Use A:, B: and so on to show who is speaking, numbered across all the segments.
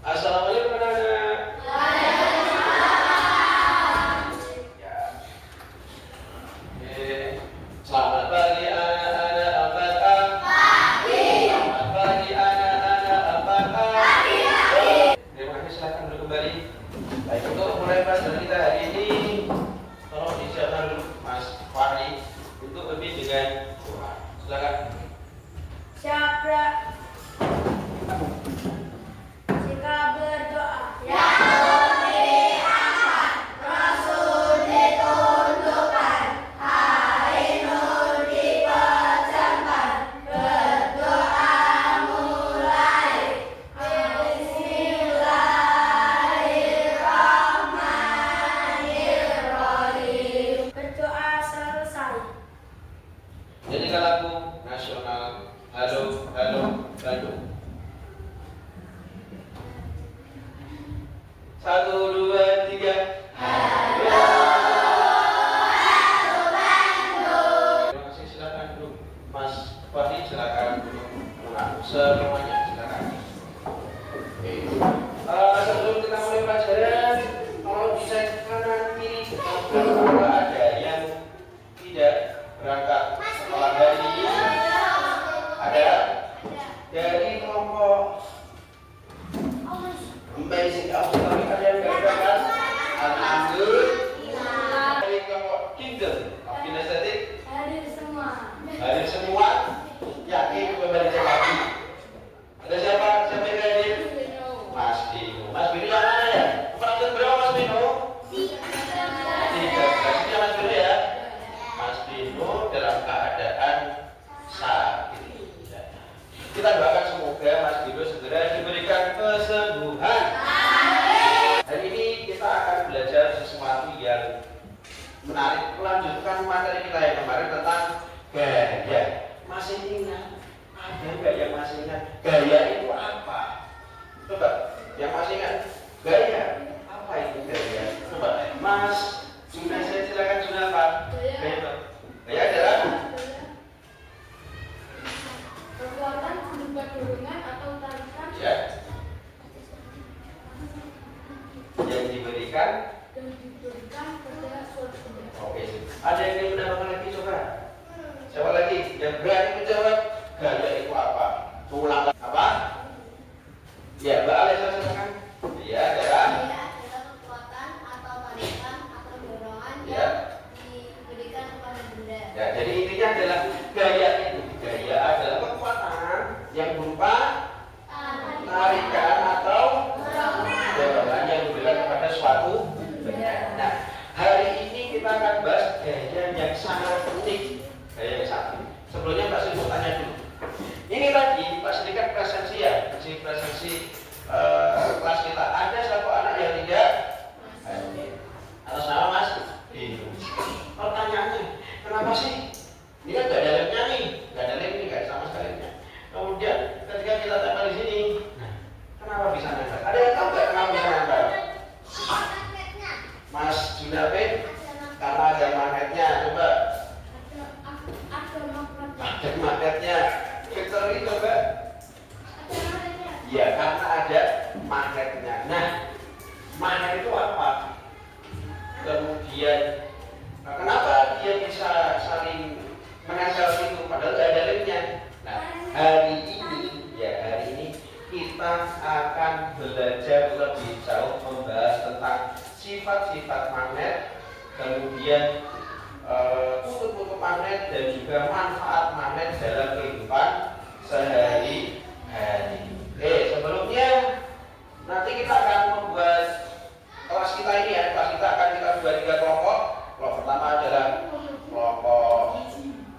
A: Assalamualaikum anak-anak. Ya. Selamat pagi anak-anak, apakah? Pagi. Selamat pagi anak-anak, apakah? Pagi. Terima kasih, silakan duduk kembali. Baik, untuk mulai pelajaran kita hari ini, tolong disiapkan dulu Mas Fahri untuk berbincang dengan doa. Silakan.
B: Siapa jika berdoa ya lebih aman Rasul ditunjukkan hari nur dipejamkan berdoa mulai Bismillahirrahmanirrahim berdoa selesai.
A: Nyanyikan lagu nasional Halo Halo Bandung. 1, 2, 3. Halo Halo Bandung. Terima kasih, silakan duduk. Mas Fahri silakan duduk. Semuanya silakan. Oke. Sebelum kita mulai pelajaran, tolong dicek kanan kiri kalau ada yang tidak berangkat sekolah hari ini. Ada dari kelompok Amazing Australia, ada yang nggak berangkat? Alhamdulillah. Dari kelompok Kingdom of Kinesthetic
B: Hadir semua.
A: hadir semua. Yakin kembali cek lagi. Ada siapa? Siapa yang hadir? Mas Bino. Mas Bino yang mana ya? Perangkat berapa Mas Bino? 13. Ini Mas Bino ya. Mas Bino dalam keadaan sakit. Kita doakan semoga Mas Bino segera diberikan kesembuhan. Hari ini kita akan belajar sesuatu yang menarik, melanjutkan materi kita yang kemarin tentang gaya. Masih ingat? Ada nggak yang masih ingat? Gaya itu apa? Coba, yang masih ingat? Gaya, apa itu gaya? Coba, Mas Juna, saya silakan Juna apa? Gaya. Gaya adalah
B: Kekuatan berupa dorongan atau tarikan
A: ya, yang diberikan.
B: dan diberikan pada suatu benda.
A: Oke, ada yang ingin menambahkan lagi coba? Siapa lagi yang berani menjawab? Gaya itu apa? Ulang apa? Ya, Mbak Alisa silakan. Iya, adalah
B: Gaya adalah kekuatan atau tarikan atau dorongan
A: ya.
B: yang diberikan kepada benda.
A: Ya, jadi intinya adalah gaya itu. Gaya adalah kekuatan yang berupa tarikan atau dorongan yang diberikan kepada suatu benda. Nah, hari ini kita akan bahas gaya yang sangat unik. Gaya yang satu. Sebelumnya Pak Sri mau tanya dulu. Ini tadi Pak Sri kan presensi ya, presensi kelas kita. Ada satu anak yang tidak hadir. Atas nama Mas Bino. Pertanyaannya, kenapa sih? Ini kan nggak ada lemnya nih, nggak ada lem nih, nggak ada sama sekali lemnya. Kemudian ketika kita tempel di sini, nah, kenapa bisa nempel? Ada yang tahu nggak kenapa bisa nempel? Mas Junapin, karena ada magnetnya. Coba, ada magnetnya. Victory coba. Ya, karena ada magnetnya. Nah, magnet itu apa? Kemudian, kenapa dia bisa saling menempel itu padahal tidak ada lemnya? Nah, hari ini kita akan belajar lebih jauh membahas tentang sifat-sifat magnet, kemudian kutub-kutub magnet dan juga manfaat magnet dalam kehidupan sehari-hari. Sebelumnya nanti kita akan membuat kelas kita ini ya, kelas kita akan kita buat 3 kelompok. Kelompok pertama adalah kelompok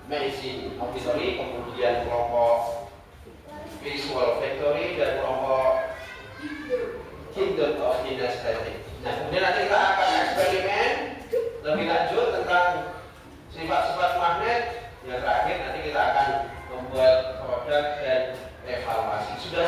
A: medicine auditory, kemudian kelompok visual factory dan kelompok kingdom of kinesthetic. Nah, kemudian nanti kita akan eksperimen lebih lanjut tentang sifat-sifat magnet. Yang terakhir nanti kita akan membuat produk dan evaluasi. Sudah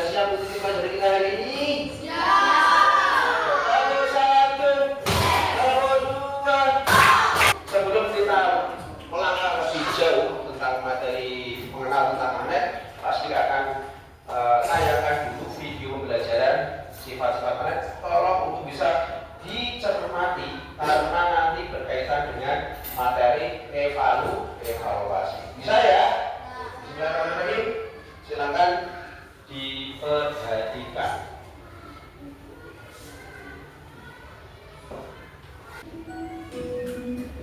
A: sifat-sifat magnet tolong untuk bisa dicermati karena nanti berkaitan dengan materi evaluasi. Bisa ya? Bismillahirrahmanirrahim. Silakan diperhatikan.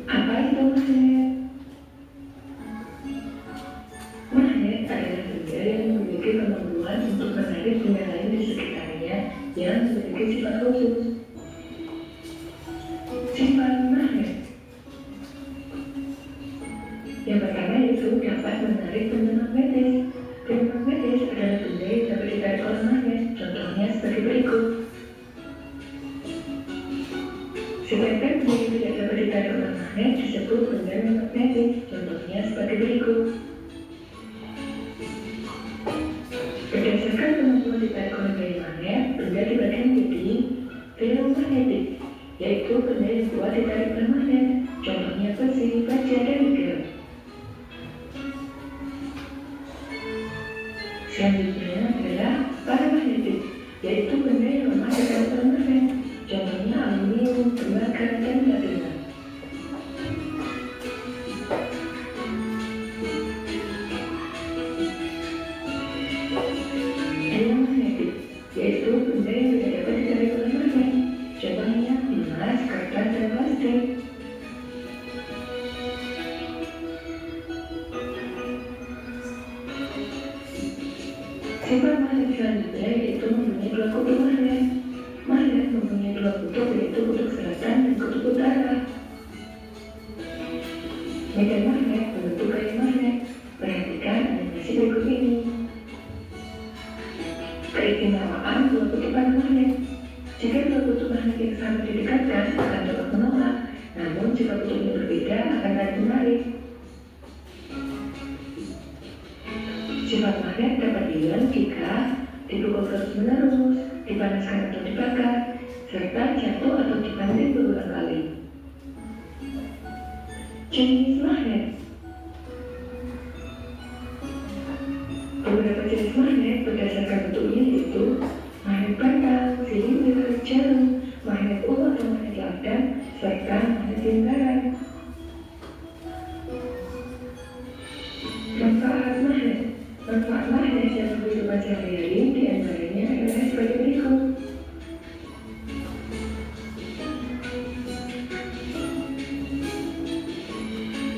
C: Apa itu magnet? Magnet adalah benda yang memiliki kemampuan untuk menarik benda lain di sekitarnya yang memiliki sifat khusus. Sifat magnet yang pertama yaitu dapat menarik benda magnetis. Benda magnetis adalah benda yang dapat ditarik oleh magnet. Contohnya sebagai berikut. Sedangkan benda yang tidak dapat ditarik oleh magnet disebut benda non-magnetis. Contohnya sebagai berikut. Berdasarkan kemampuan ditarik oleh gaya magnet, benda dibagi menjadi ferromagnetik, yaitu benda yang kuat ditarik oleh magnet. Contohnya besi, baja, dan nikel. Selanjutnya adalah paramagnetik, yaitu benda yang lemah ditarik oleh magnet. Contohnya aluminium, tembaga, dan platina. Diamagnetik, yaitu benda yang tidak dapat ditarik oleh magnet. Contohnya emas, kertas, dan plastik. Sifat magnet selanjutnya yaitu mempunyai dua kutub magnet. Magnet mempunyai dua kutub yaitu kutub selatan dan kutub utara. Medan magnet membentuk gaya magnet. Perhatikan animasi berikut ini. Keistimewaan dua kutub pada magnet. Jika dua kutub magnet yang sama didekatkan akan dapat menolak, namun jika kutubnya berbeda akan saling menarik. Sifat magnet dapat hilang jika dipukul terus-menerus, dipanaskan atau dibakar, serta jatuh atau dibanting berulang kali. Jenis magnet. Beberapa jenis magnet berdasarkan bentuknya yaitu magnet batang, silinder, jarum, magnet uap atau magnet lambda, serta magnet lingkaran. Manfaat magnet. Manfaat magnet dalam kehidupan sehari-hari diantaranya adalah sebagai berikut.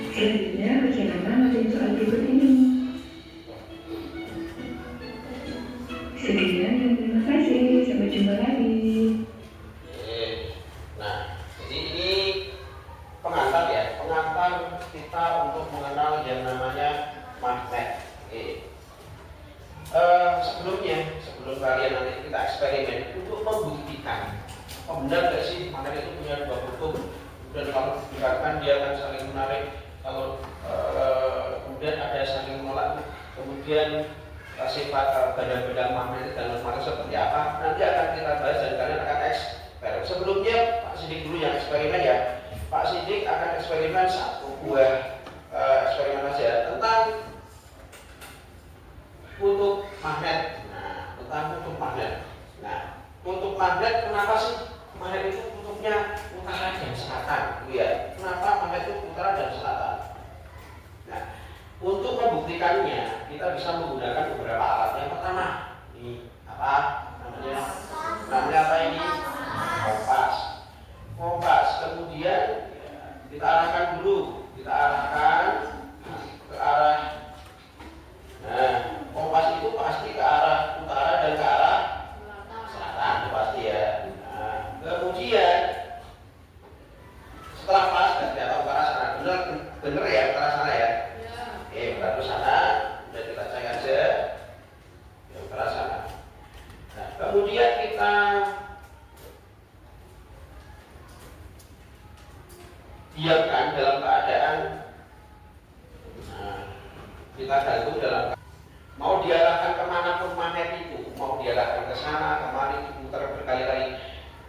C: Selanjutnya, bagaimana materi soal berikut ini? Sekian dan terima kasih. Sampai jumpa lagi.
A: Nah, jadi ini pengantar ya, pengantar kita untuk mengenal yang namanya magnet. Sebelum kalian nanti kita eksperimen untuk membuktikan, benar nggak sih magnet itu punya dua kutub, dan kalau dikatakan dia akan saling menarik, kalau kemudian ada saling menolak, kemudian sifat benda-benda magnetik dan non-magnetik seperti apa, nanti akan kita bahas dan kalian akan eksperimen. Sebelumnya Pak Sidik dulu yang eksperimen ya. Pak Sidik akan eksperimen satu buah eksperimen aja tentang kutub magnet. Nah, tentang kutub magnet. Nah, kutub magnet, kenapa sih magnet itu kutubnya utara dan selatan? Ya, kenapa magnet itu utara dan selatan? Nah, untuk membuktikannya kita bisa menggunakan beberapa alat. Yang pertama, ini apa namanya? Namanya apa ini? Kompas. Kompas. Kemudian kita arahkan dulu. Kita arahkan ke arah. Nah, kompas itu pasti ke arah utara dan ke arah selatan, itu pasti ya. Nah, kemudian setelah pas dan ternyata utara sana, bener ya utara sana ya. Berarti sana sudah kita cek aja yang utara sana. Nah, kemudian kita diamkan dalam keadaan kita gantung dalam mau diarahkan kemanapun magnet itu, mau diarahkan ke sana kemari diputar berkali-kali,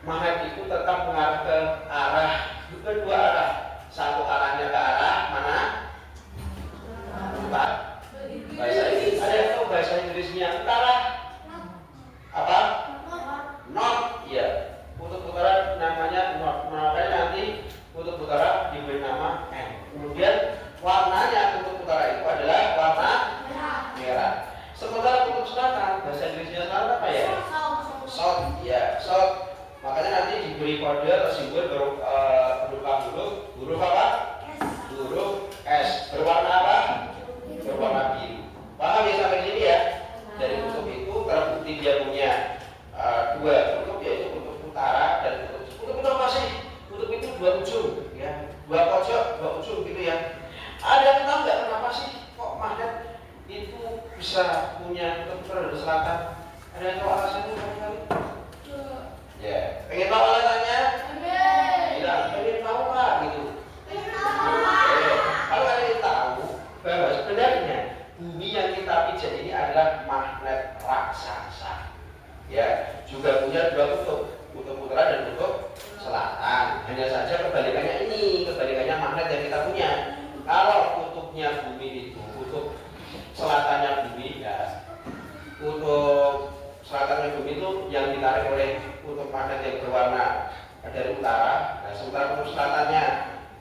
A: magnet itu tetap mengarah ke arah kedua arah. Satu arahnya ke arah mana? Bahasa ini ada yang tahu bahasa Inggrisnya utara apa? North. model simbol berupa huruf apa? Huruf S. Berwarna apa? Berwarna biru. Paham ya sampai sini ya? Dari kutub itu terbukti dia punya dua kutub, yaitu kutub utara dan kutub apa sih? Kutub itu dua ujung, ya, dua pojok, dua ujung gitu ya. Ada yang tahu nggak kenapa sih kok magnet itu bisa punya kutub utara dan selatan? Ada yang tahu alasannya kali? Ya, pengen tahu alasannya? Bilang, pengen tahu Pak gitu. Kalau kalian tahu bahwa sebenarnya bumi yang kita pijak ini adalah magnet raksasa. Ya, juga punya dua kutub, kutub utara dan kutub selatan. Hanya saja kebalikannya magnet yang kita punya. Kalau kutubnya bumi itu, kutub selatannya bumi, ya, kutub selatannya bumi itu yang ditarik oleh kutub magnet yang berwarna dari utara. Nah, sementara kutub selatannya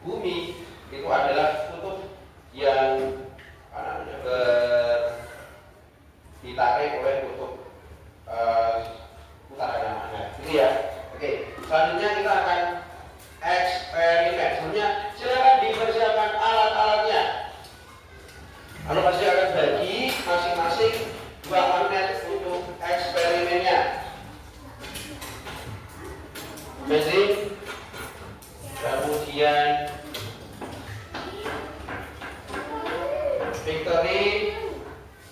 A: bumi itu adalah kutub yang ditarik oleh kutub utaranya magnet. Gitu ya. Oke, selanjutnya kita akan eksperimen. Sebenarnya silakan dipersiapkan alat-alatnya. Lalu pasti akan bagi masing-masing dua magnet untuk eksperimennya. Mesin, kemudian Victory,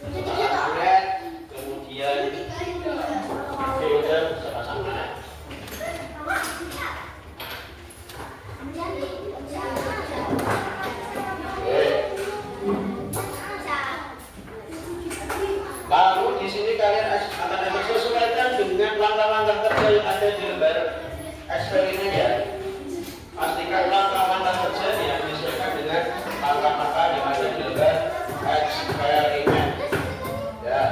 A: magnet, kemudian filter sama-sama. Lalu di sini kalian akan menyesuaikan dengan langkah-langkah kerja yang ada di lembar eksperimen ya. Pastikan langkah-langkah kerja yang disesuaikan dengan langkah-langkah yang ada di lembar eksperimen. Ya.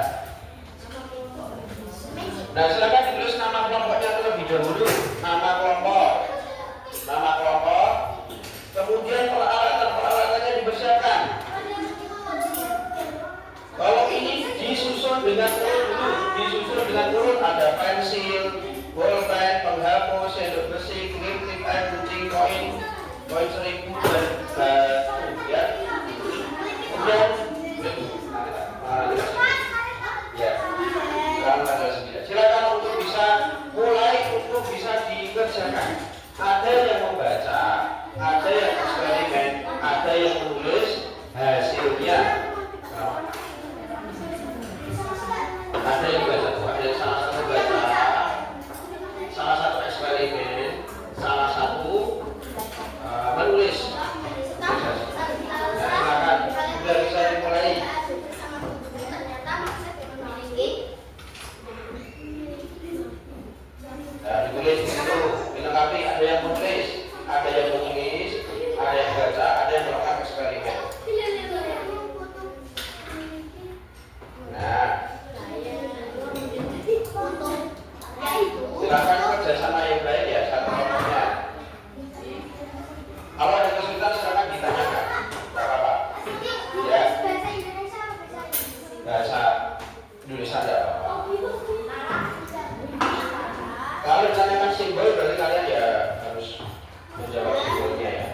A: Nah, silakan ditulis nama kelompoknya terlebih dahulu. Nama kelompok, kemudian peralatan-peralatannya dipersiapkan. Kalau ini disusun dengan urut, ada pensil, bolpen, penghapus, sendok besi, klip, air kucing, koin 1000 dan batu, ya. Kemudian, ya, silakan untuk bisa dikerjakan. Ada yang membaca, ada yang eksperimen, ada yang menulis hasilnya. Ada yang baca, ada yang salah satu baca, salah satu eksperimen, salah satu menulis. Nah, silakan sudah bisa dimulai. Nah, ditulis itu dilengkapi, ada yang menulis, ada yang baca, ada yang melakukan eksperimen. Nah, silakan kerjasama yang baik ya satu kelompoknya. Kalau ada kesulitan silakan ditanyakan, tidak apa-apa. Ya, bahasa Indonesia tidak apa-apa. Kalau ditanyakan simbol berarti kalian ya harus menjawab simbolnya ya.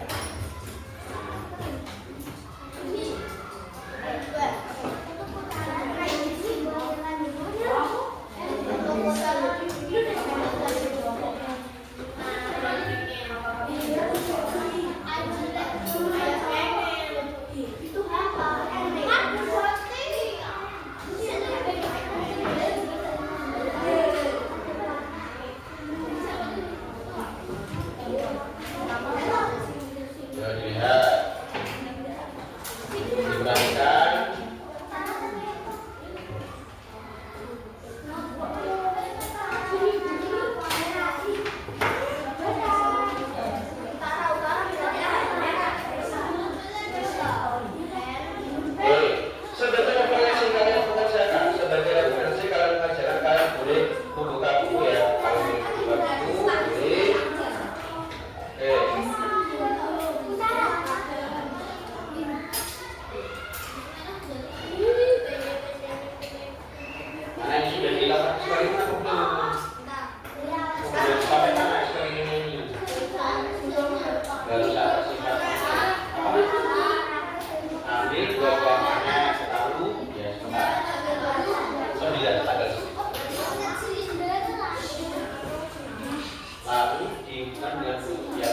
A: Kan dengan ya.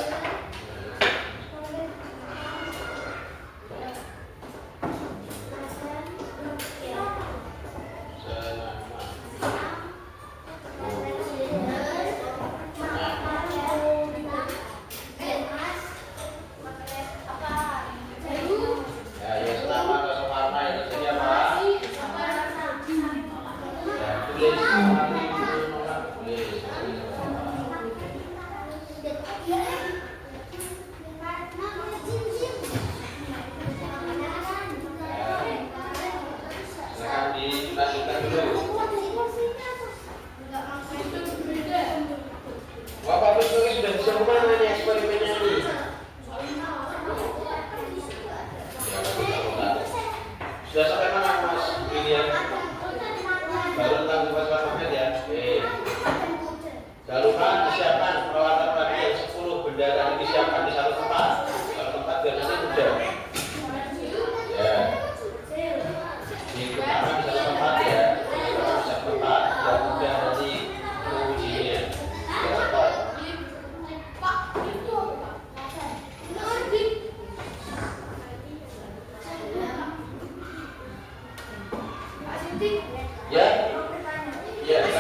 A: Sudah sampai mana Mas William? Baru tentang tugas ya. Jangan lupa disiapkan peralatan tadi yang 10 benda tadi disiapkan di satu tempat. Satu tempat biasanya mudah. Ya. Digunakan di satu tempat ya. Di satu tempat yang mudah nanti mengujinya. Ya, cepat. Ya, ya,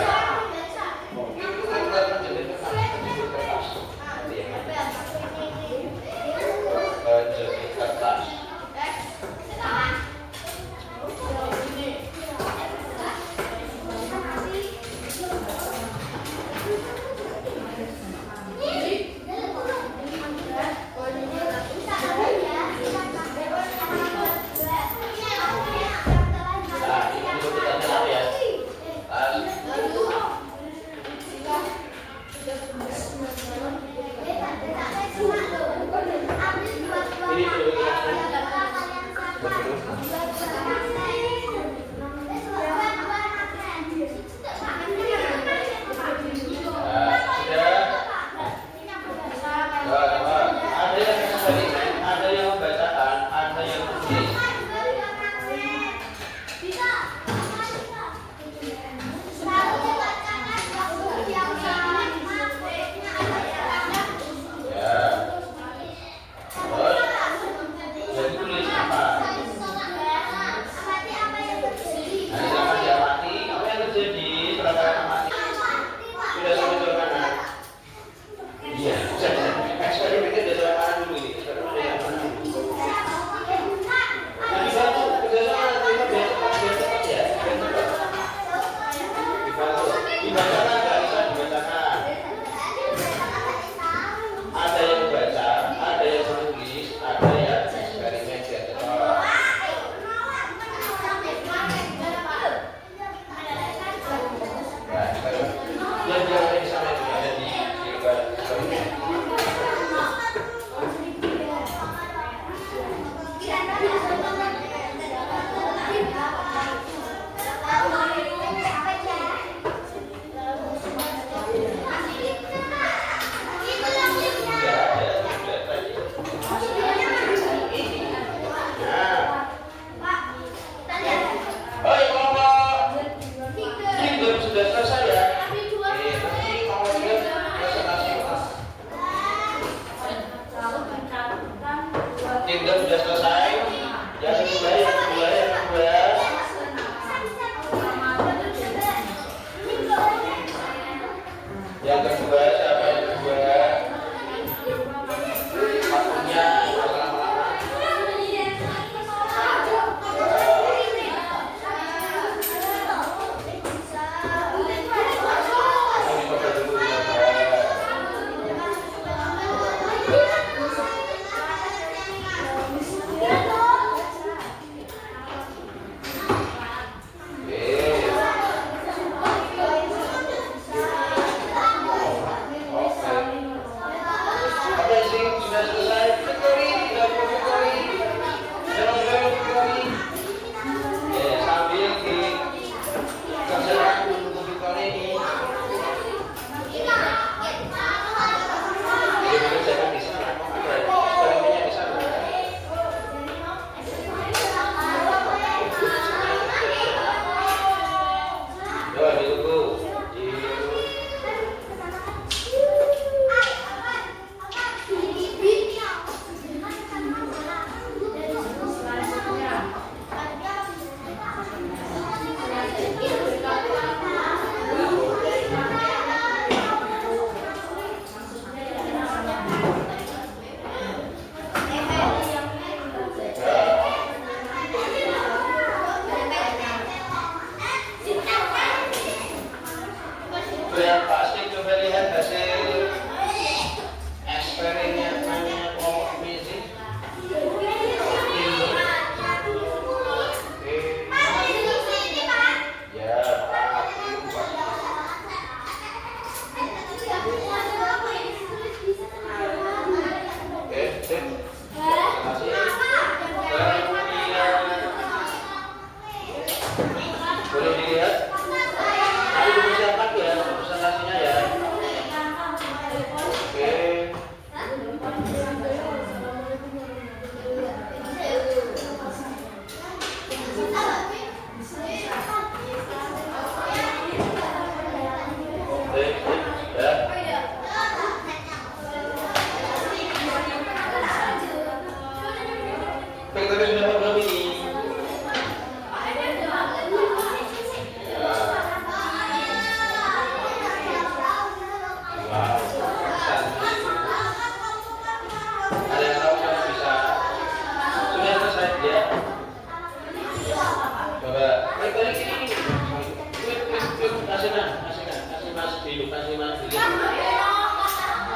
A: Bino, Mas William.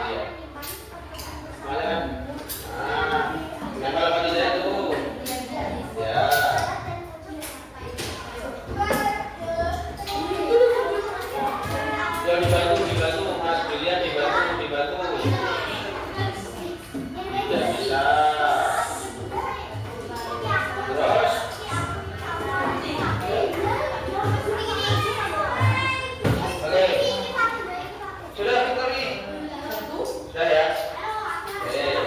A: Iya. Mana kan? Nah, nempel apa tidak tuh? Ya. Ya dibantu, Mas William dibantu. Tidak bisa. Terus. Oke. Sudah, Victory. Sudah ya. Oke.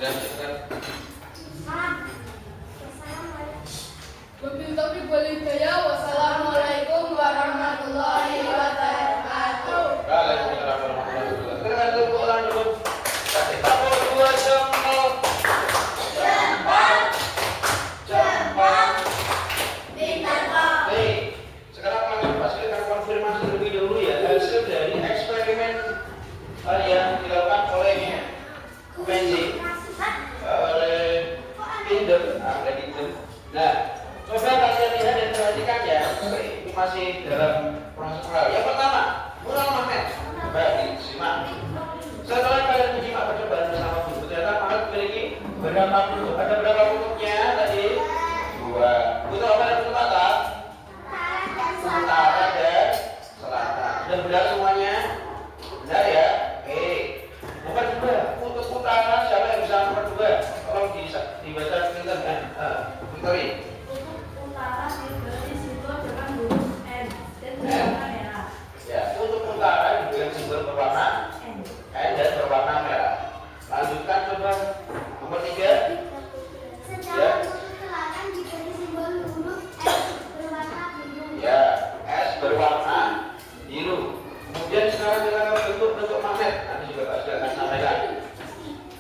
A: Dan silakan.
B: Wabil taufiq wal hidayah. Wassalamualaikum warahmatullahi wabarakatuh.
A: Waalaikumsalam warahmatullahi wabarakatuh. Silakan dulu ulang dulu. Kasih tahu dua jempol. Jempol. Nih, sekarang kami pasti akan konfirmasi lebih dahulu ya hasil dari eksperimen yang dilakukan oleh Menzi, oleh Kinder, Nah, coba kalian lihat dan perhatikan ya. Ini masih dalam proses mural. Yang pertama, mural magnet. Coba disimak. Setelah kalian menyimak percobaan bersama guru, ternyata magnet memiliki berapa bentuk? Ada berapa bentuknya tadi? 2. Bentuk apa dan bentuk apa? Utara dan selatan. Sudah benar semuanya? Benar ya? Oke. Nomor 2, untuk utara siapa yang bisa nomor 2? Tolong dibaca Clinton kan? Victory.
B: Utara diberi simbol dengan huruf N dan berwarna merah.
A: Ya, untuk utara diberikan simbol berwarna N dan berwarna merah. Lanjutkan coba nomor 3.
B: Sedangkan untuk selatan diberi simbol huruf S berwarna biru.
A: Ya, S berwarna biru. Kemudian sekarang kita akan bentuk magnet. Nanti juga Pak sudah akan sampaikan.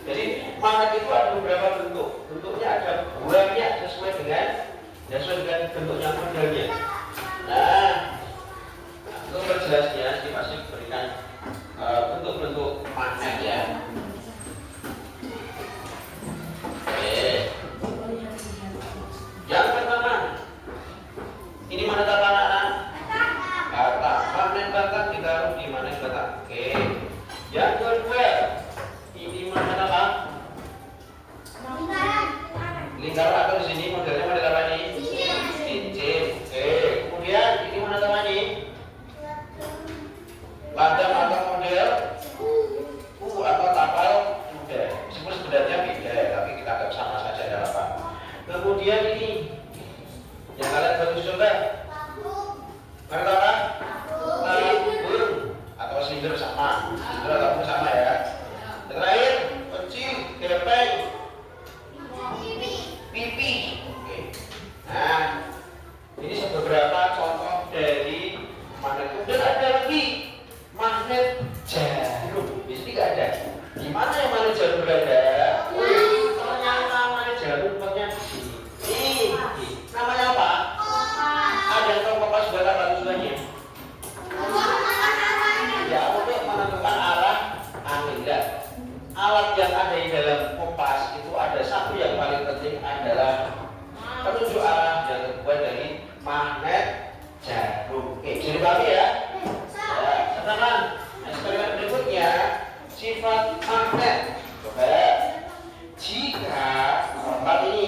A: Jadi magnet itu ada beberapa bentuk. Bentuknya ada banyak sesuai dengan bentuknya modelnya. Nah, untuk berjelasnya ini pasti berikan bentuk-bentuk magnet ya. Oke. Yang pertama, ini mana kata anak-anak? Batang. Magnet batang ditaruh di mana batang? Oke. Yang kedua, ini mana apa? Lingkaran atau di sini modelnya model apa nih? Cincin. Oke. Kemudian ini mana namanya nih? Lantang atau model atau tapal muda. Meskipun sebenarnya beda, tapi kita anggap sama saja dalam apa. Kemudian ini yang kalian baru coba. Mana apa? Tabung atau silinder sama. Silinder atau tabung sama ya. Terakhir, kecil, gepeng, pipi. Oke. Nah, ini beberapa contoh dari magnet. Kemudian ada lagi magnet jarum. Di sini nggak ada. Di mana yang magnet jarum berada? Ternyata magnet jarum tempatnya di sini. Namanya apa? Ada yang tahu kompas buat apa tujuannya? Ya, untuk menentukan arah angin. Alat yang ada di dalam kompas itu ada satu yang paling penting adalah penunjuk arah yang terbuat dari magnet jarum. Oke, jadi pahami ya? Ya, teman-teman. Eksperimen berikutnya sifat magnet. Coba jika tempat ini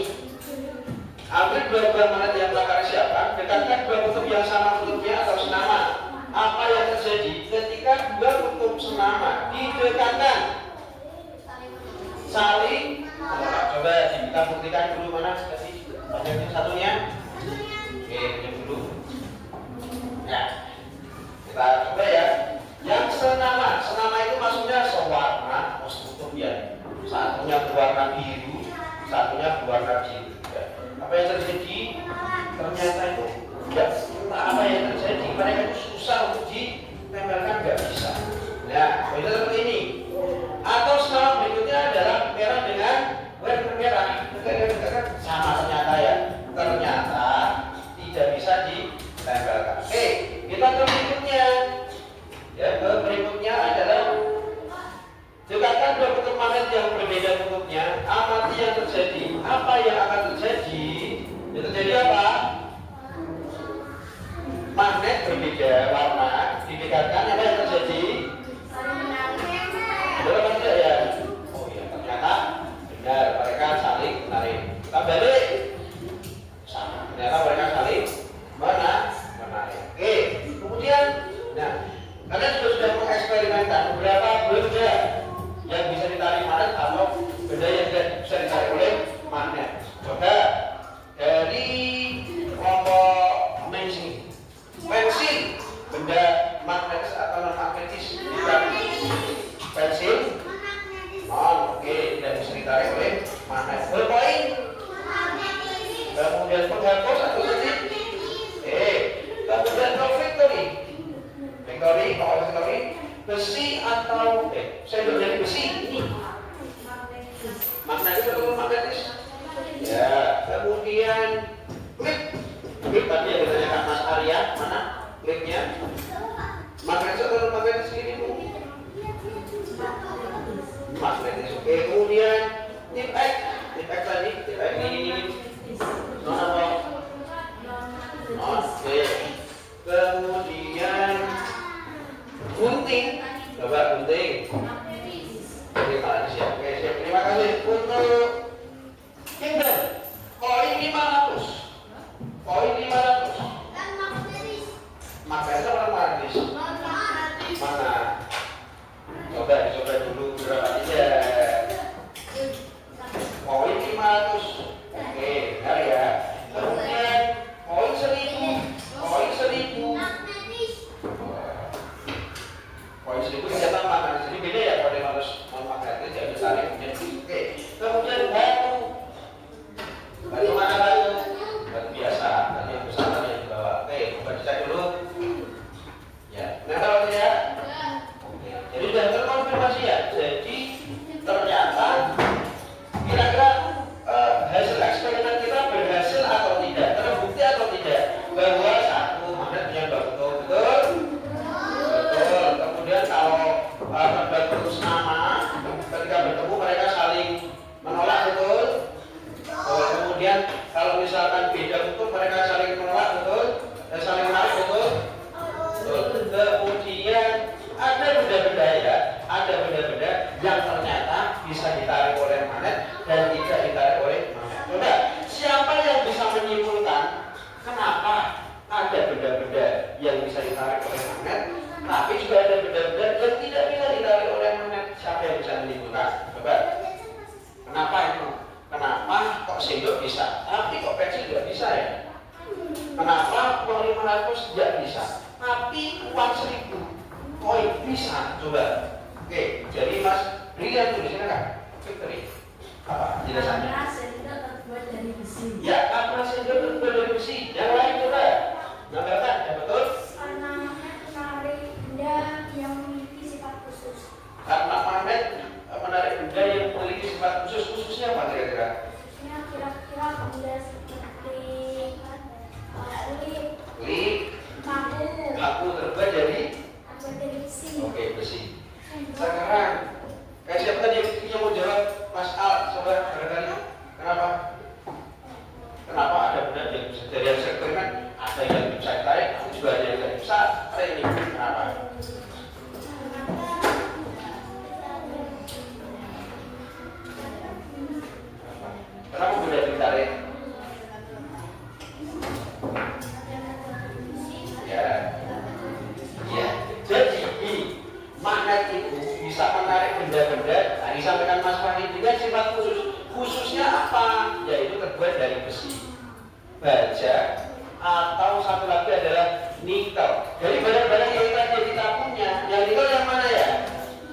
A: ambil dua buah magnet yang telah siapkan, dekatkan dua kutub yang sama kutubnya atau senama. Apa yang terjadi ketika dua kutub senama didekatkan? Saling coba kita buktikan dulu mana tadi yang satunya. Oke, ini dulu. Ya, kita coba ya. Yang senama itu maksudnya sewarna, kutub ya. Satunya berwarna biru, satunya berwarna biru. Ya. Apa yang terjadi? Ternyata itu ya, entah apa yang terjadi. Mereka itu susah untuk ditempelkan, nggak bisa. Nah, itu seperti ini. Atau skala berikutnya adalah merah dengan warna merah. Sama ternyata ya. Ternyata tidak bisa ditempelkan. Oke, kita ke berikutnya. Ya, ke berikutnya adalah Oke, kemudian tip X tadi, tip X ini non apa? Oke. Kemudian gunting, coba gunting. Oke, tadi siap. Oke, siap. Terima kasih untuk Kinder. Koin 500. Koin 500.
B: Kan magnetis.
A: Makanya orang magnetis. Mana? Coba dicoba dulu berapa aja. Koin 500. Oke, benar ya. Kemudian koin 1000. Koin 1000.
B: Magnetis.
A: Koin 1000 ternyata magnetis. Jadi beda ya kalau 500 non magnetis ya bisa saling. Oke. Kemudian batu. Batu mana batu? Batu biasa. Tadi yang besar tadi yang dibawa. Oke, coba dicek dulu. Ya, nah kalau ya. Jadi sudah terkonfirmasi ya. Jadi ternyata kira-kira hasil eksperimen kita berhasil atau tidak, terbukti atau tidak bahwa satu magnet punya betul. Kemudian kalau berbatu sama, ketika bertemu mereka saling menolak betul. Kemudian kalau misalkan beda betul mereka saling menolak betul dan saling menarik betul. Kemudian ada benda-benda ya, ada benda-benda yang ternyata bisa ditarik oleh magnet dan tidak ditarik oleh magnet. Coba, siapa yang bisa menyimpulkan kenapa ada benda-benda yang bisa ditarik oleh magnet, tapi juga ada benda-benda yang tidak bisa ditarik oleh magnet? Siapa yang bisa menyimpulkan? Coba, kenapa itu? Kenapa kok sendok bisa, tapi kok pensil tidak bisa ya? Kenapa uang 500 tidak bisa, tapi uang 1000 koin bisa? Coba. Oke, jadi Mas Brilian tulis silakan. Victory. Apa penjelasannya?
B: Karena sendok terbuat dari besi.
A: Ya, karena sendok terbuat dari besi. Yang lain coba. Gambarkan, ya betul?
B: Karena magnet menarik benda yang memiliki sifat khusus.
A: Karena magnet menarik benda yang memiliki sifat khusus. Khususnya apa kira-kira?
B: Khususnya kira-kira benda seperti
A: Lip, paku terbuat dari
B: besi.
A: oke, besi. Sekarang siapa tadi yang mau jawab? Mas Al, coba barangkali. Kenapa? Kenapa ada benda yang bisa dari hasil eksperimen, ada yang bisa ditarik, ada juga ada yang tidak bisa. Ada ini. Kenapa? Kenapa benda ditarik? Ya. Ya. Jadi magnet itu bisa menarik benda-benda. Tadi sampaikan Mas Fahri dengan sifat khusus. Khususnya apa? Yaitu terbuat dari besi, baja, atau satu lagi adalah nikel. Jadi barang-barang yang tadi kita punya, yang nikel yang mana ya?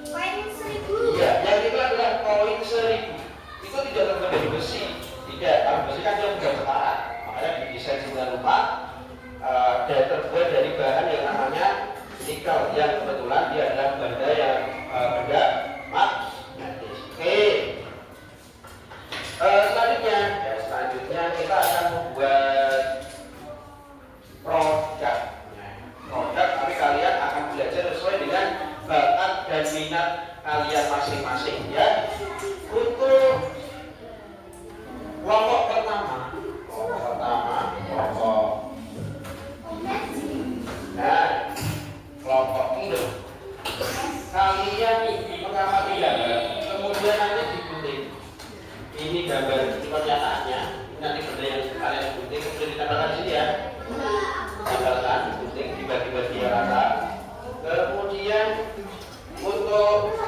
B: Koin 1000.
A: Iya, yang nikel adalah koin 1000. Itu tidak terbuat dari besi. Tidak, kalau besi kan dia bukan setara. Makanya didesain dengan rupa dan terbuat dari bahan yang namanya nikel, yang kebetulan dia adalah benda yang benda magnetis. Oke. Selanjutnya kita akan membuat produk. Produk, tapi kalian akan belajar sesuai dengan bakat dan minat kalian masing-masing ya. Untuk kelompok pertama, nah, kelompok ini kalian mengamati gambar, kemudian nanti digunting. Ini gambar pernyataannya, nanti benda yang kalian gunting, kemudian ditambahkan di sini ya. Tambahkan, gunting, dibagi-bagi rata. Kemudian untuk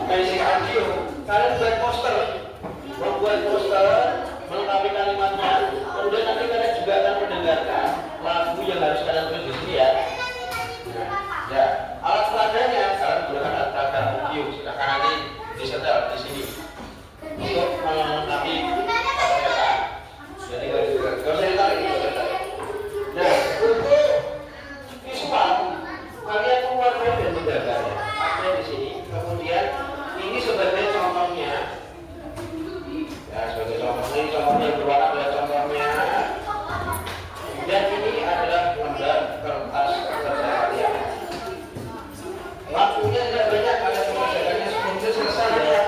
A: basic audio, kalian buat poster, membuat poster, melengkapi kalimatnya. Kemudian nanti kalian juga akan mendengarkan lagu yang harus kalian tulis di sini ya. Ya, alat peradanya kalian menggunakan alat peraga audio. Silakan nanti disetel di sini untuk melengkapi pernyataan. Jadi nggak usah ditarik. Nah, untuk visual kalian keluarkan dan menggambar ya. Ada di sini. Kemudian ini sebagai contohnya. Ya, sebagai contohnya, ini contohnya yang berwarna adalah contohnya. Dan ini adalah lembar kertas kalian. Waktunya tidak banyak, kalian mengerjakannya sebelum selesai ya.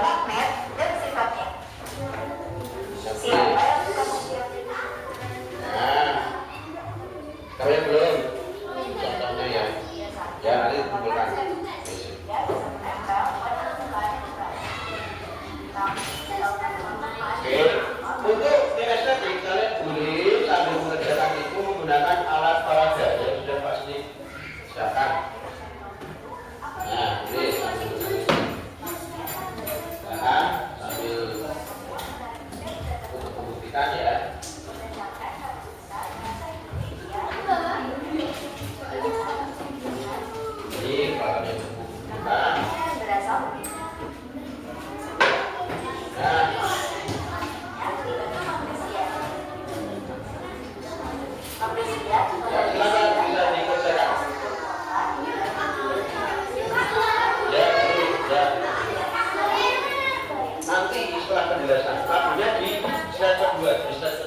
A: nanti setelah penjelasan lagunya di slide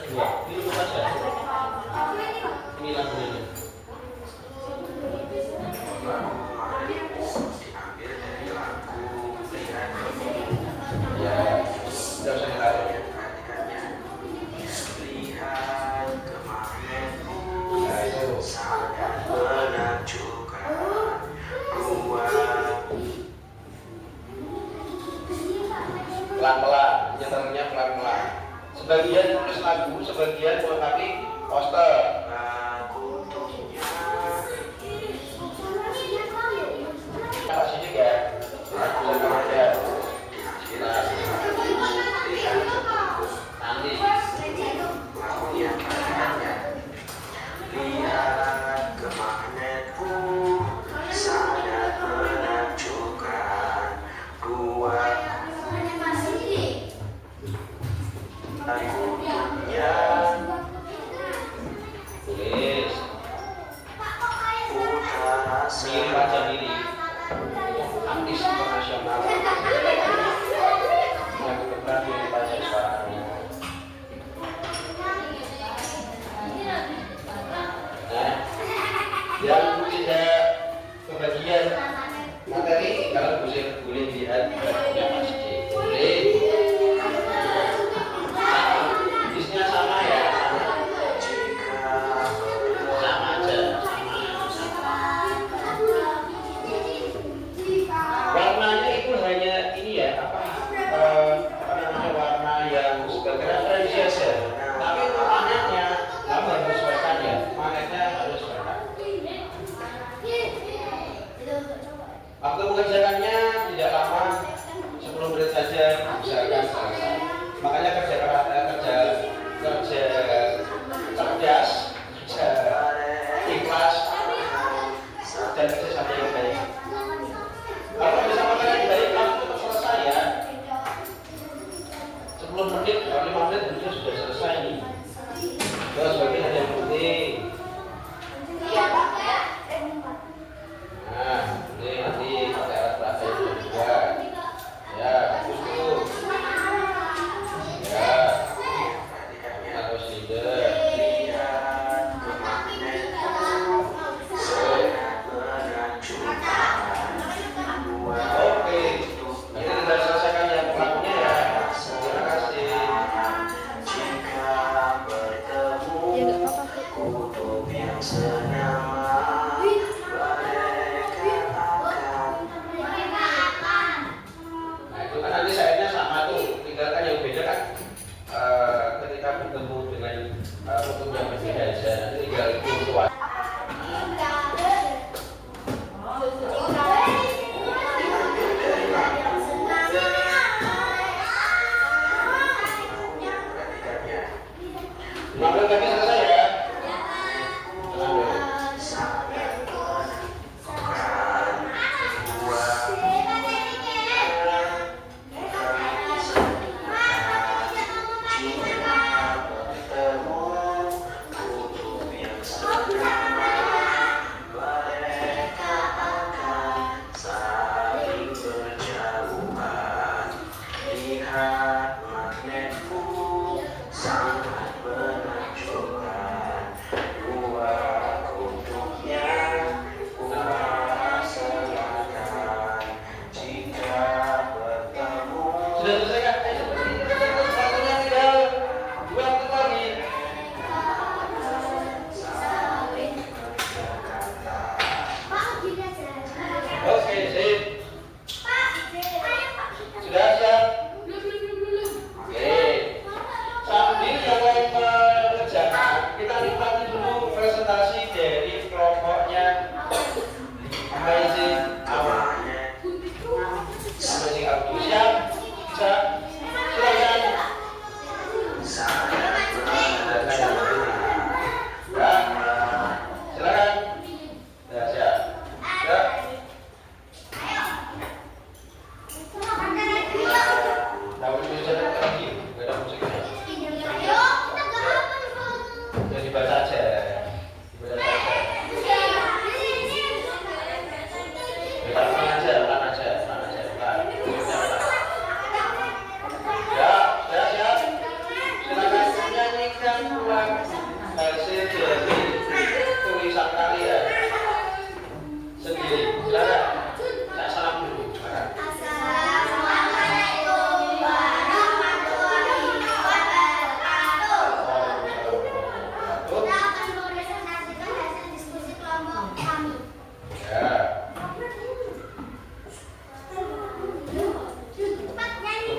A: kedua, ditutup aja. Ini lagunya. Ya, sudah saya tahu. Pelan-pelan, nyetelnya pelan-pelan. Sebagian tulis lagu, sebagian melengkapi poster. Apa sih juga? Bisa kerja. Nanti.
D: Lihat ke magnetku, sangat menakjubkan. Dua dunia
A: Tulis.
D: utara
A: Mirip aja mirip. Artis internasional. Yang kebetulan mirip aja suaranya. Nah, yang tidak kebagian materi kalau boleh lihat lagunya Mas D. Boleh. Bisnya sama ya, sama aja, sama. Warnanya itu hanya ini ya, apa namanya, warna yang sebagai referensi aja. Tapi untuk magnetnya, kamu harus sesuaikan ya. Magnetnya harus sesuaikan. Waktu mengerjakannya tidak lama, 10 menit saja usahakan selesai. Makanya kerja cerdas, kerja ikhlas, dan kerja sama yang baik. Kalau bisa makan yang baik, kamu cepat selesai ya. 10 menit, 5 menit mungkin sudah selesai nih. Terus bagian ada yang penting. Nah, ini nanti pakai alat perasa yang kedua. Ya, bagus tuh. Ya, harus leader. Oke, ini tinggal selesaikan yang lagunya ya. Terima kasih.
D: jika bertemu kutub yang senyaman,
A: Nah, itu kan nanti sayapnya sama tuh. Tinggal kan yang beda kan ketika bertemu dengan kutub yang berbeda aja. Nanti tinggal itu tuan. Lagi selesai ya.
D: Lihat magnetku, sangat menakjubkan. Dua kutubnya utara selatan, jika bertemu.
A: Sudah selesai kan? Waktunya tinggal 2 menit lagi. Oke, sip. Sudah siap? Oke. Sambil yang lain mengerjakan, kita nikmati dulu presentasi dari kelompoknya Amazing Hour. Amazing Hour. Siap? Bisa?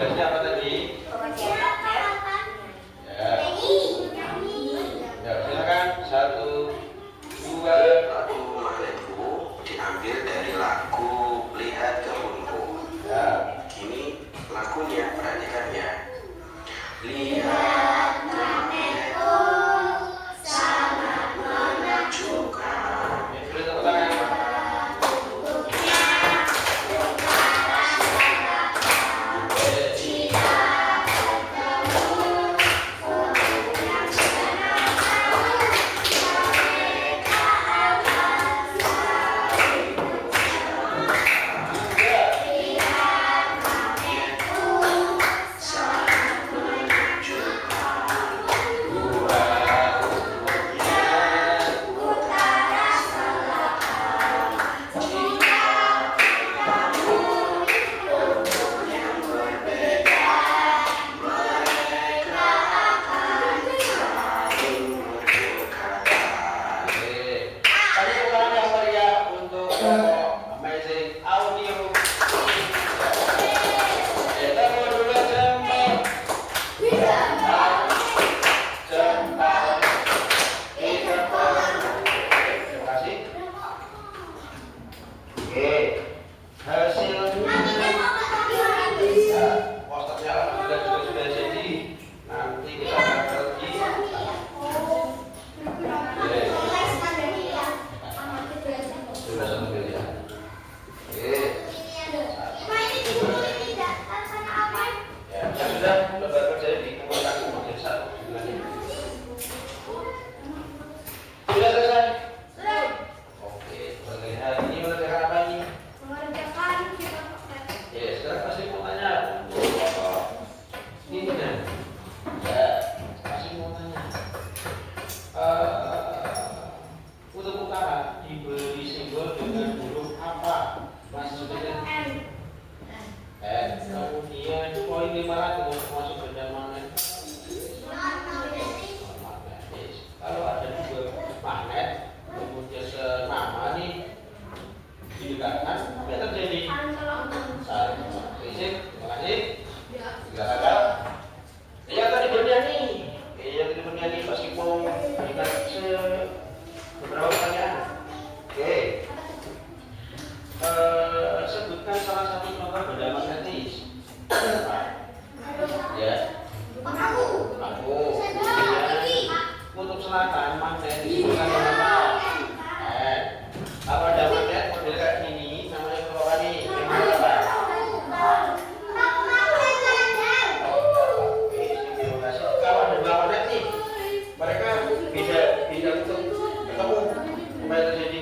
A: tugasnya apa tadi? Ya. Ya, silakan. 1, 2.
D: Lagu magnetku diambil dari lagu Lihat Kebunku.
A: Ya.
D: Kini lagunya, perhatikan ya. Lihat magnetku sangat menakjubkan.
A: Ya, boleh tepuk tangan. Sebutkan salah satu contoh benda magnetis. Ya. Kutub selatan magnet disebutkan dengan apa? Kalau ada magnet model kayak gini, namanya apa nih? Yang apa? Kalau ada dua magnet nih, mereka bisa untuk ketemu. Apa yang terjadi?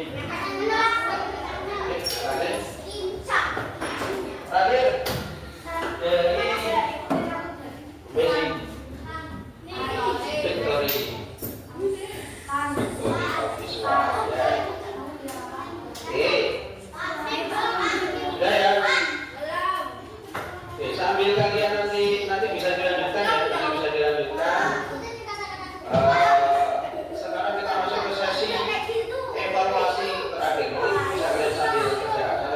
A: Terakhir dari basic victory of visual ya. Oke, sudah ya. Oke, sambil kalian nanti bisa dilanjutkan ya, bisa dilanjutkan. Sekarang kita masuk ke sesi evaluasi terakhir. Bisa kalian sambil kerjakan.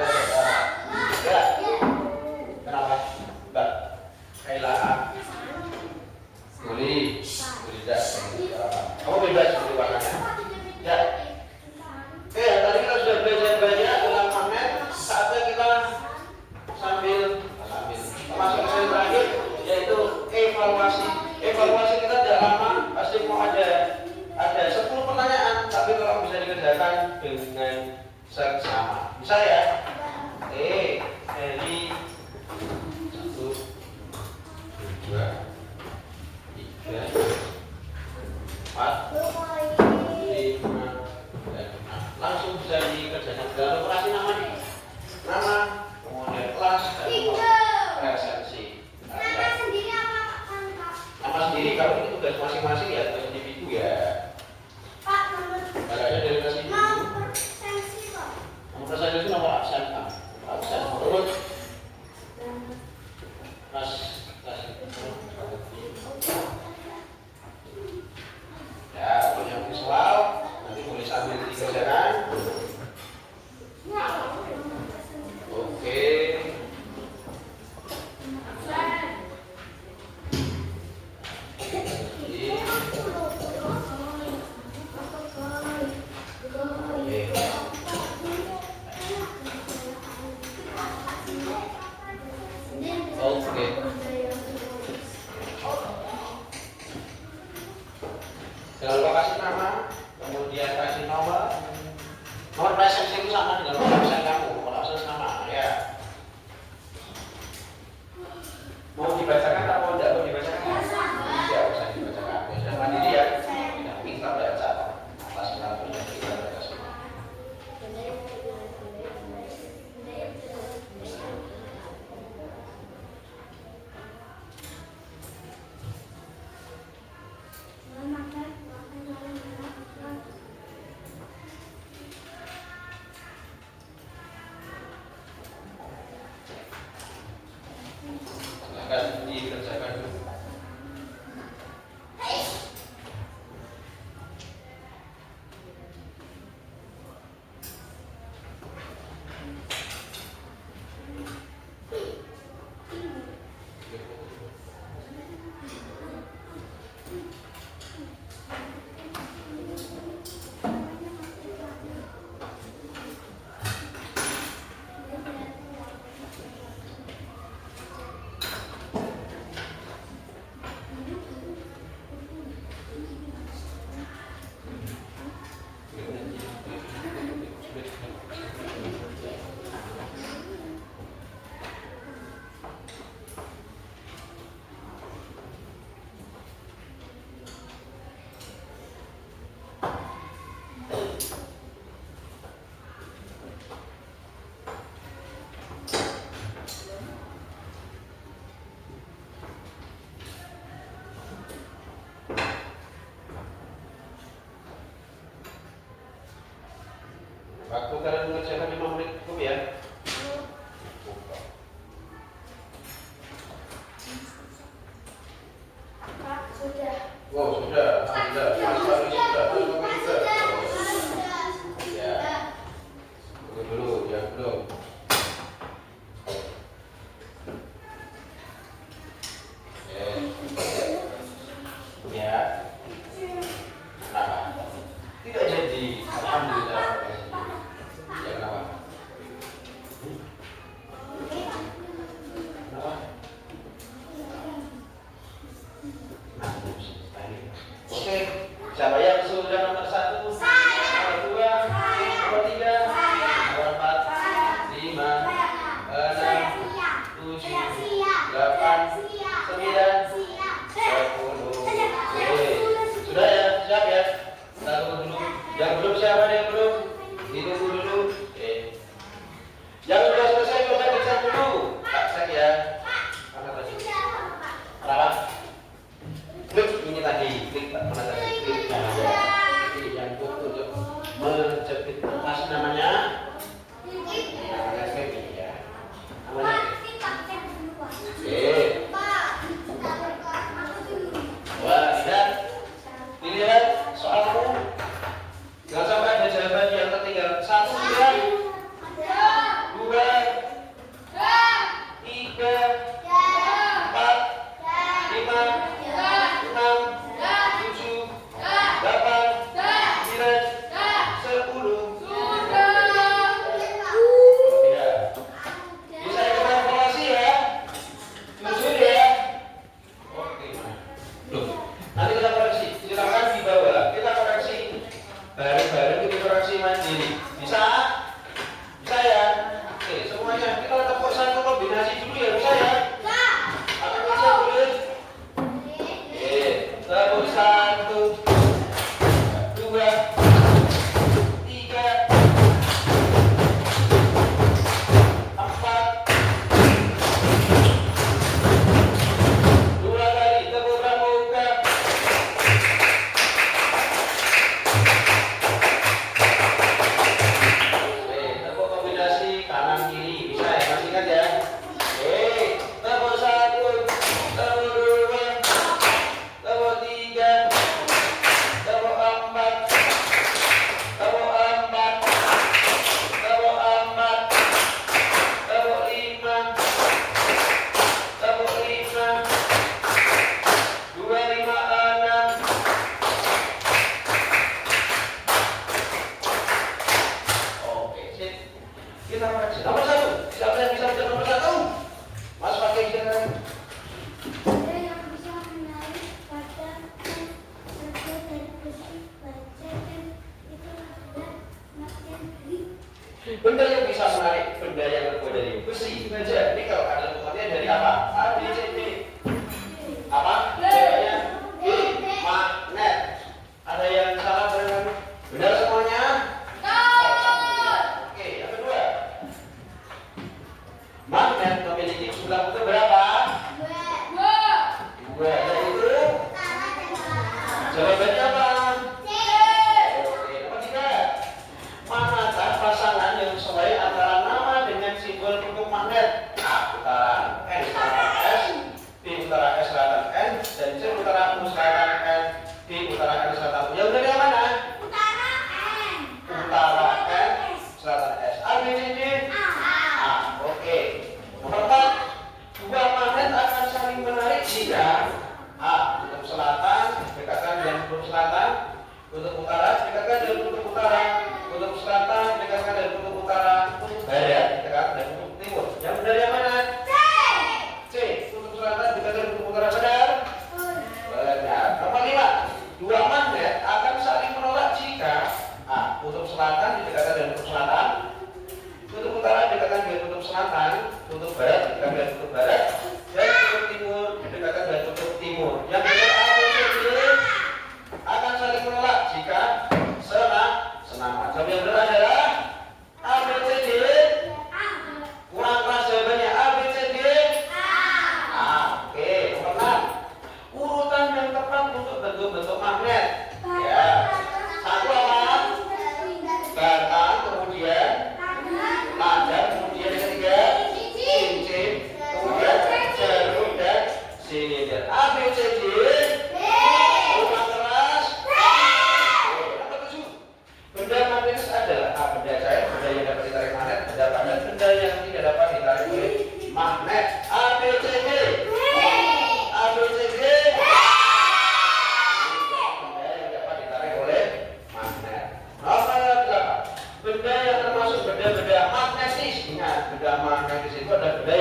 A: Ya. Kenapa? Mbak Kaila boleh tidak? Kamu bebas pilih warnanya. Ya. Tadi kita sudah belajar banyak tentang magnet. Saatnya kita sambil masuk ke sesi terakhir, yaitu evaluasi. Evaluasi kita tidak lama, pasti mau ada 10 pertanyaan, tapi kalau bisa dikerjakan dengan seksama. Bisa ya? Dari 1, 2, 3, 4, 5, dan 6. Langsung bisa dikerjakan. Jangan lupa kasih nama nih. Nama, kemudian kelas, dan presensi. Nama sendiri kalau ini tugas masing-masing ya, tugas individu ya. Caranya dari kelas individu. Nomor presensi itu nomor absen kan. Absen menurut kelas ya, punya visual nanti boleh sambil dikerjakan. Oke. kasih nama, kemudian kasih nomor. Nomor presensi itu sama dengan nomor absen kamu. Nomor absen sama, ya. Mau dibacakan atau tidak mau dibacakan? Tidak usah dibacakan. Sudah mandiri ya. Tidak kita baca. Atas namanya kita baca semua. Akan dikerjakan dulu. Waktu kalian mengerjakan 5 menit cukup ya?
B: Pak, sudah.
A: Wow, sudah. Alhamdulillah. Mas Fahri sudah. Mas Fahri sudah. Ya. Tunggu dulu, ya belum. Ya. Kenapa? Tidak jadi. Alhamdulillah. Ya kenapa? Kenapa? Oke, siapa yang sudah nomor 1? Nomor 2? Nomor 3? Nomor 4? 5? 6? 7? 8? 9? 10? Oke, sudah ya? Siap ya? Kita tunggu dulu. Yang belum siapa yang belum? Ditunggu dulu. Oke. Yang sudah selesai coba dicek dulu. Tak cek ya. Mana tadi? Kenapa? Klik ini tadi, klik mana tadi? Klik yang untuk menjepit mas namanya. Namanya klik ya. Namanya. Oke. jika A. Kutub selatan dekatkan dengan kutub selatan, kutub utara dekatkan dengan kutub utara, kutub selatan dekatkan dengan kutub utara, kutub barat dekatkan dengan kutub timur. Yang benar yang mana? C. Kutub selatan dekatkan dengan kutub utara. Benar? Benar. Nomor 5. Dua magnet akan saling menolak jika A. Kutub selatan didekatkan dengan kutub selatan, kutub utara didekatkan dengan kutub selatan, kutub barat didekatkan dengan kutub barat, dan kutub timur didekatkan dengan kutub timur. Yang benar A, B, C, D akan saling menolak jika senama. Jawab yang benar adalah A, B, C, D. Kurang keras jawabannya. A, B, C, D. A. Oke, nomor 6. Urutan yang tepat untuk bentuk-bentuk magnet. Ya. Satu apa? Batang, kemudian landak, kemudian yang ketiga cincin, kemudian jarum dan silinder. A, B, C, D. Kurang keras. Nomor 7. Benda magnetis adalah A. Benda cair, benda yang dapat ditarik magnet, benda padat, benda yang tidak dapat ditarik oleh magnet. A, B, C, D. A, B, C, D. Benda yang dapat ditarik oleh magnet. Nomor 8. Benda yang termasuk benda-benda magnetis. Ingat, benda magnetis itu adalah benda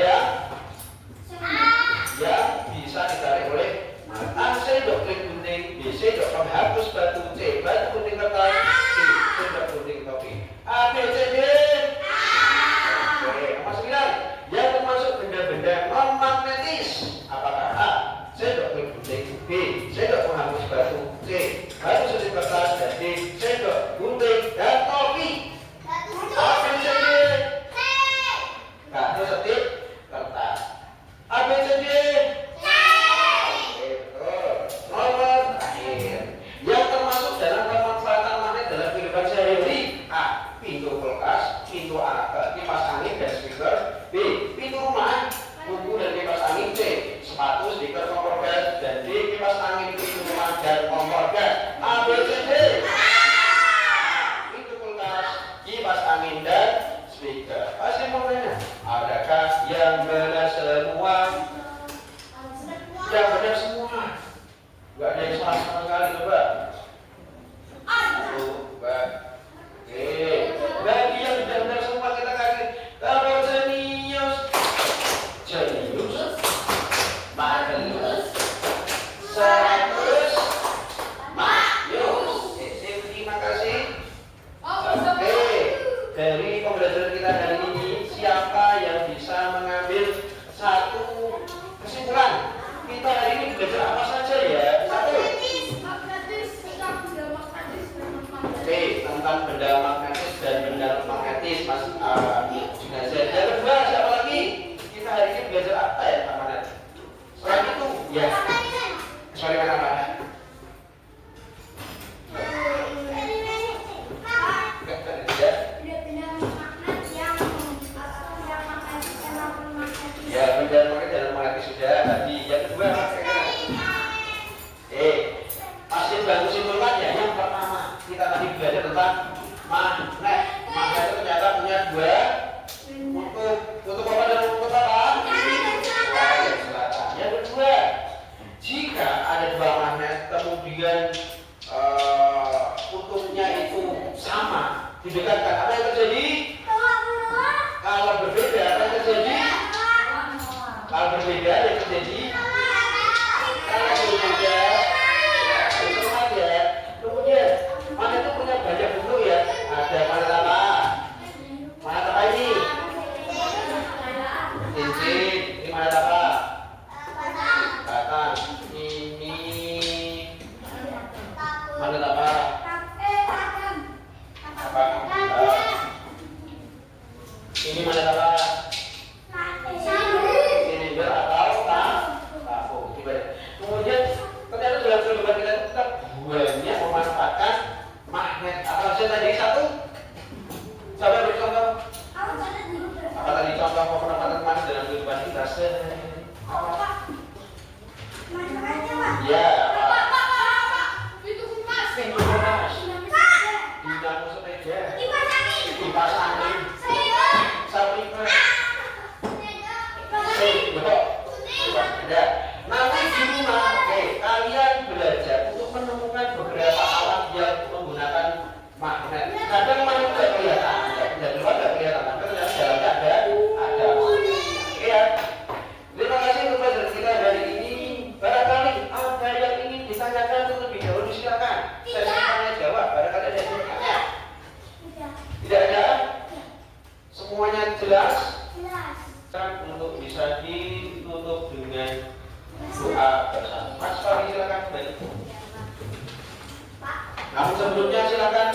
A: yang bisa ditarik oleh magnet. A. Sendok kling gunting, B. Sendok penghapus batu, C. Batu gunting kertas, D. Sendok gunting topi. A, B, C, D. Oke, nomor 9. Yang termasuk benda-benda non-magnetis. Apakah A. Sendok kling gunting, B. Sendok penghapus batu, C. Batu gunting kertas, dan D. Sendok gunting dan topi. A, B, C, D. Batu setik kertas. A, B, C, D. Oke, betul. Nomor terakhir. Yang termasuk dalam pemanfaatan magnet dalam kehidupan sehari-hari. A. Pintu kulkas, pintu kipas angin dan speaker. B. Pintu rumah, buku dan kipas angin. C. Sepatu, stiker, kompor gas, dan D. Kipas angin, pintu rumah dan kompor gas. A, B, C, D. Pintu kulkas, kipas angin dan speaker. Pasti mau nanya, adakah yang benar semua? Yang benar semua. Gak ada yang salah sama sekali, coba. 1, 2. Oke. Bagi yang benar semua kita kasih. Kalau jenius, Marius, 100, Marius. Terima kasih. Oke. Dari pembelajaran kita hari ini, siapa yang bisa mengambil satu kesimpulan? Kita hari ini belajar apa saja ya? 1. Oke, tentang benda magnetis dan benda non-magnetis, Mas Junazar. Yang kedua, siapa lagi? Kita hari ini belajar apa ya, Pak Manat? Selain itu, ya. Eksperimen apa? Ya, benda magnetis dan non-magnetis sudah tadi. Yang kedua, pasti bantu simpulkan ya. Yang pertama, kita tadi belajar tentang magnet. Magnet itu ternyata punya dua kutub apa dan kutub apa? Selatan. Yang kedua, jika ada dua magnet kemudian kutubnya itu sama, didekatkan, apa yang terjadi? Kalau berbeda, apa yang terjadi? Kalau berbeda, yang terjadi? Kalau berbeda, kemudian magnet itu punya banyak bentuk ya. Ada magnet apa? Magnet apa ini? Cincin. Ini magnet apa? Batang. Ini magnet apa? Apa? doa bersama. Mas Fahri silakan kembali. Namun sebelumnya silakan